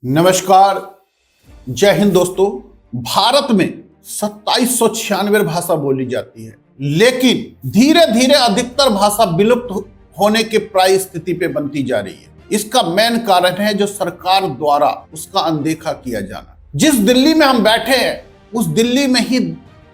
नमस्कार, जय हिंद दोस्तों। भारत में 2796 भाषा बोली जाती है, लेकिन धीरे धीरे अधिकतर भाषा विलुप्त होने के प्राय स्थिति पे बनती जा रही है। इसका मेन कारण है जो सरकार द्वारा उसका अनदेखा किया जाना। जिस दिल्ली में हम बैठे हैं उस दिल्ली में ही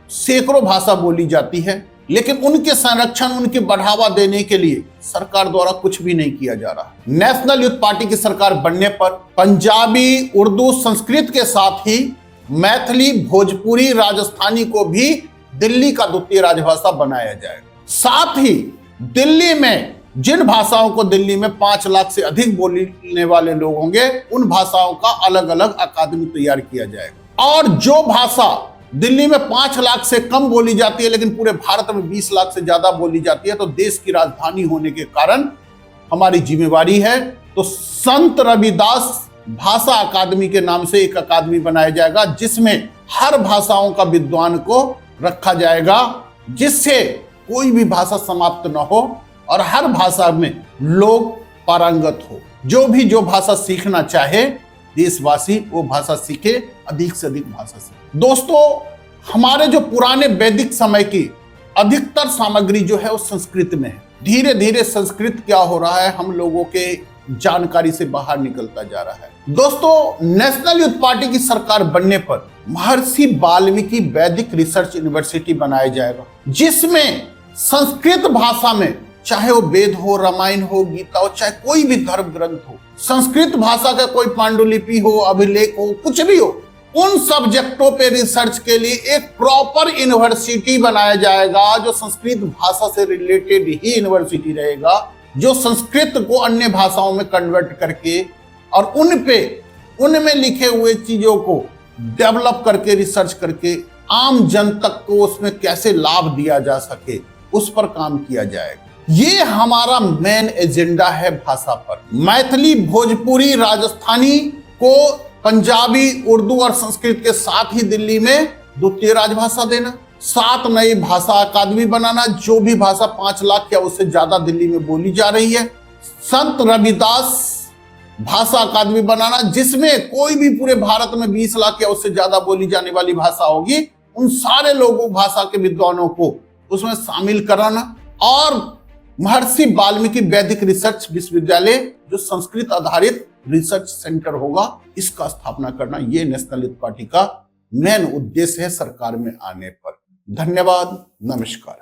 सैकड़ों भाषा बोली जाती है, लेकिन उनके संरक्षण, उनके बढ़ावा देने के लिए सरकार द्वारा कुछ भी नहीं किया जा रहा। नेशनल यूथ पार्टी की सरकार बनने पर पंजाबी, उर्दू, संस्कृत के साथ ही मैथिली, भोजपुरी, राजस्थानी को भी दिल्ली का द्वितीय राजभाषा बनाया जाएगा। साथ ही दिल्ली में जिन भाषाओं को दिल्ली में 5 लाख से अधिक बोलने वाले लोग होंगे, उन भाषाओं का अलग अलग अकादमी तैयार किया जाएगा। और जो भाषा दिल्ली में 5 लाख से कम बोली जाती है लेकिन पूरे भारत में 20 लाख से ज्यादा बोली जाती है, तो देश की राजधानी होने के कारण हमारी जिम्मेवारी है। तो संत रविदास भाषा अकादमी के नाम से एक अकादमी बनाया जाएगा, जिसमें हर भाषाओं का विद्वान को रखा जाएगा, जिससे कोई भी भाषा समाप्त न हो और हर भाषा में लोग पारंगत हो। जो भाषा सीखना चाहे देशवासी वो भाषा सीखे, अधिक से अधिक भाषा सीखे। दोस्तों, हमारे जो पुराने वैदिक समय की अधिकतर सामग्री जो है वो संस्कृत में है। धीरे धीरे संस्कृत क्या हो रहा है, हम लोगों के जानकारी से बाहर निकलता जा रहा है। दोस्तों, नेशनल यूथ पार्टी की सरकार बनने पर महर्षि वाल्मीकि वैदिक रिसर्च यूनिवर्सिटी बनाया जाएगा, जिसमें संस्कृत भाषा में, चाहे वो वेद हो, रामायण हो, गीता हो, चाहे कोई भी धर्म ग्रंथ हो, संस्कृत भाषा का कोई पांडुलिपि हो, अभिलेख हो, कुछ भी हो, उन सब्जेक्टों पे रिसर्च के लिए एक प्रॉपर यूनिवर्सिटी बनाया जाएगा, जो संस्कृत भाषा से रिलेटेड ही यूनिवर्सिटी रहेगा, जो संस्कृत को अन्य भाषाओं में कन्वर्ट करके और उनमें लिखे हुए चीजों को डेवलप करके, रिसर्च करके आम जन तक को उसमें कैसे लाभ दिया जा सके, उस पर काम किया जाएगा। ये हमारा मेन एजेंडा है भाषा पर। मैथिली, भोजपुरी, राजस्थानी को पंजाबी, उर्दू और संस्कृत के साथ ही दिल्ली में द्वितीय राजभाषा देना, 7 नई भाषा अकादमी बनाना, जो भी भाषा 5 लाख या उससे ज्यादा दिल्ली में बोली जा रही है, संत रविदास भाषा अकादमी बनाना, जिसमें कोई भी पूरे भारत में 20 लाख या उससे ज्यादा बोली जाने वाली भाषा होगी, उन सारे लोगों, भाषा के विद्वानों को उसमें शामिल कराना, और महर्षि वाल्मीकि वैदिक रिसर्च विश्वविद्यालय जो संस्कृत आधारित रिसर्च सेंटर होगा, इसका स्थापना करना, ये नेशनल यूथ पार्टी का मेन उद्देश्य है सरकार में आने पर। धन्यवाद, नमस्कार।